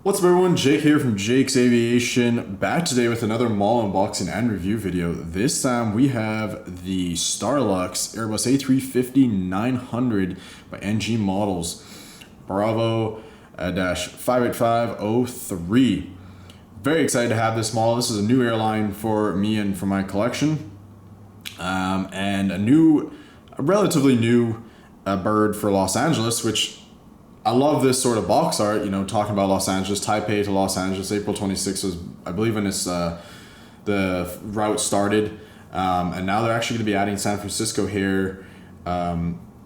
What's up everyone, Jake here from Jake's Aviation, back today with another mall unboxing and review video. This time we have the Starlux Airbus A350-900 by NG Models, Bravo-58503. Very excited to have this model. This is a new airline for me and for my collection, and a relatively new bird for Los Angeles, which I love this sort of box art, you know, talking about Los Angeles, Taipei to Los Angeles. April 26th was, I believe, when the route started. And now they're actually going to be adding San Francisco here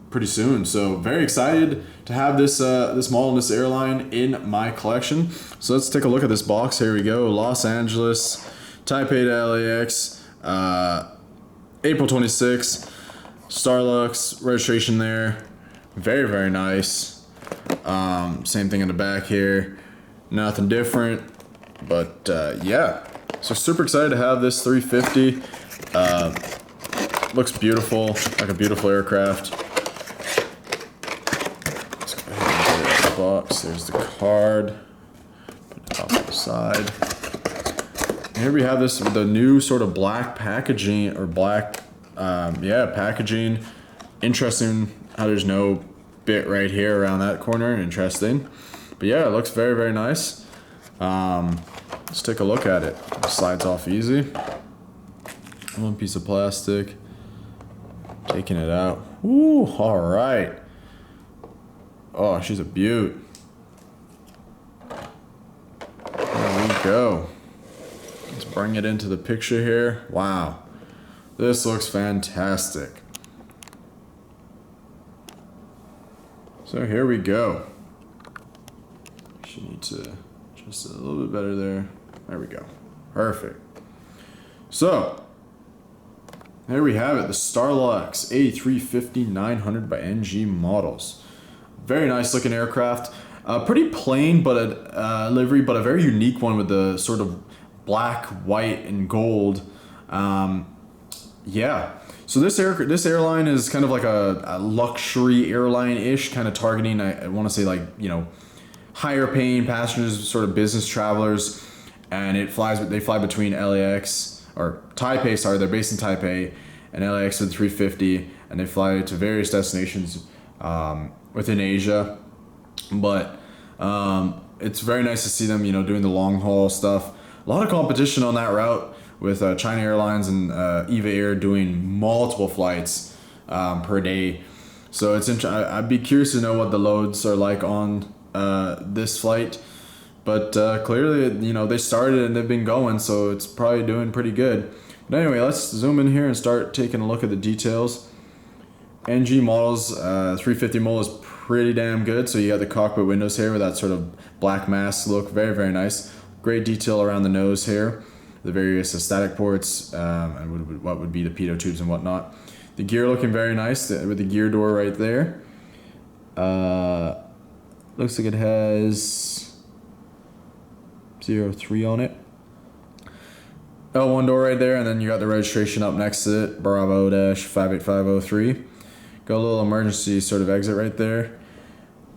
pretty soon. So very excited to have this model and this airline in my collection. So let's take a look at this box. Here we go. Los Angeles, Taipei to LAX, April 26th, Starlux, registration there. Very, very nice. Same thing in the back here, nothing different, but yeah, so super excited to have this 350. Looks beautiful, like a beautiful aircraft. Let's go ahead and get it out of the box. There's the card, put it off to the side. And here we have this with the new sort of black packaging, or black packaging. Interesting how there's no bit right here around that corner. Interesting, but yeah, it looks very, very nice. Let's take a look at it. It slides off easy. One piece of plastic, taking it out. Ooh, all right. Oh, she's a beaut. There we go. Let's bring it into the picture here. Wow, this looks fantastic. So here we go. Should need to just a little bit better there. There we go. Perfect. So there we have it, the Starlux A350-900 by NG Models. Very nice looking aircraft. Pretty plain but a livery, but a very unique one with the sort of black, white, and gold. Yeah. So this airline is kind of like a luxury airline-ish, kind of targeting, I want to say, like, you know, higher paying passengers, sort of business travelers, and they fly between LAX, or Taipei, sorry, they're based in Taipei, and LAX with 350, and they fly to various destinations within Asia. But it's very nice to see them, you know, doing the long haul stuff. A lot of competition on that route, with China Airlines and EVA Air doing multiple flights per day. So I'd be curious to know what the loads are like on this flight. But clearly, you know, they started and they've been going, so it's probably doing pretty good. But anyway, let's zoom in here and start taking a look at the details. NG Models 350 model is pretty damn good. So you got the cockpit windows here with that sort of black mask look. Very, very nice. Great detail around the nose here. The various static ports, and what would be the pitot tubes and whatnot. The gear looking very nice with the gear door right there. Looks like it has 03 on it. L1 door right there, and then you got the registration up next to it, Bravo-58503. Got a little emergency sort of exit right there.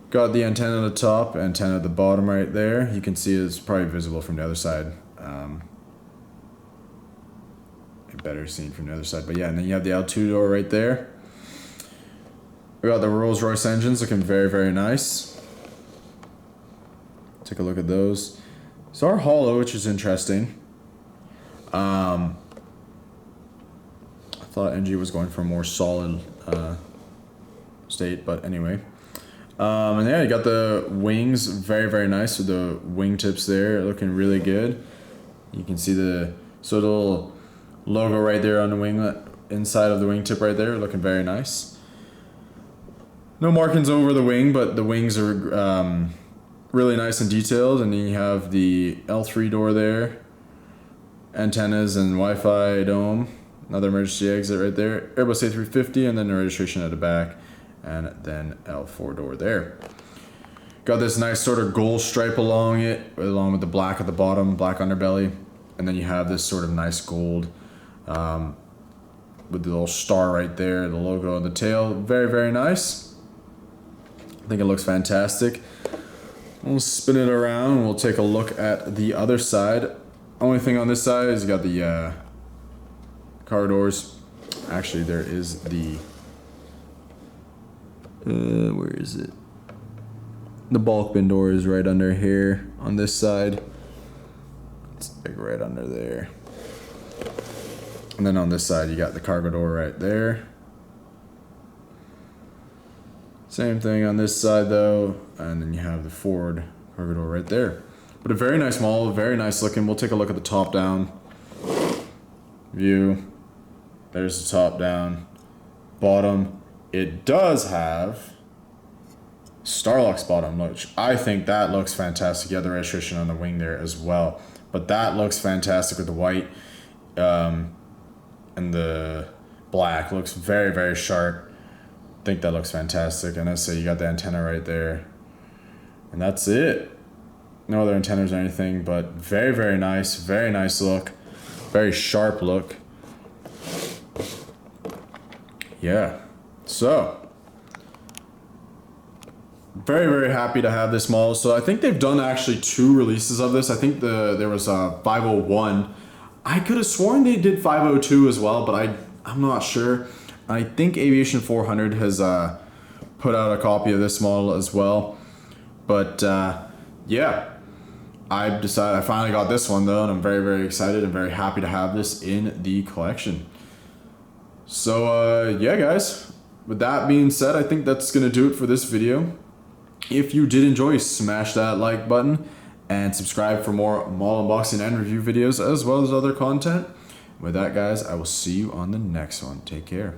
Got the antenna at the top, antenna at the bottom right there. You can see it's probably visible from the other side. Better seen from the other side, but yeah, and then you have the L2 door right there. We got the Rolls-Royce engines looking very, very nice. Take a look at those. So our hollow, which is interesting. I thought NG was going for a more solid state, but anyway. And yeah, you got the wings, very, very nice with the wingtips there, looking really good. You can see the sort of little logo right there on the wing, inside of the wingtip right there, looking very nice. No markings over the wing, but the wings are really nice and detailed. And then you have the L3 door there, antennas and Wi-Fi dome, another emergency exit right there, Airbus A350, and then the registration at the back, and then L4 door there. Got this nice sort of gold stripe along it, along with the black at the bottom, black underbelly, and then you have this sort of nice gold with the little star right there, the logo on the tail. Very, very nice. I think it looks fantastic. We'll spin it around and we'll take a look at the other side. Only thing on this side is you got the car doors. Actually, there is the where is it? The bulk bin door is right under here on this side. It's like right under there. And then on this side, you got the cargo door right there. Same thing on this side though, and then you have the forward cargo door right there. But a very nice model, very nice looking. We'll take a look at the top down view. There's the top down. Bottom, it does have Starlux bottom, which I think that looks fantastic. You have the registration on the wing there as well. But that looks fantastic with the white and the black. Looks very, very sharp. I think that looks fantastic. And I say you got the antenna right there. And that's it. No other antennas or anything, but very, very nice look. Very sharp look. Yeah. So, very, very happy to have this model. So I think they've done actually 2 releases of this. I think there was a 501. I could have sworn they did 502 as well, but I'm not sure. I think Aviation 400 has put out a copy of this model as well. But yeah, I finally got this one though, and I'm very, very excited and very happy to have this in the collection. So yeah guys, with that being said, I think that's gonna do it for this video. If you did enjoy, smash that like button and subscribe for more model unboxing and review videos as well as other content. With that guys, I will see you on the next one. Take care.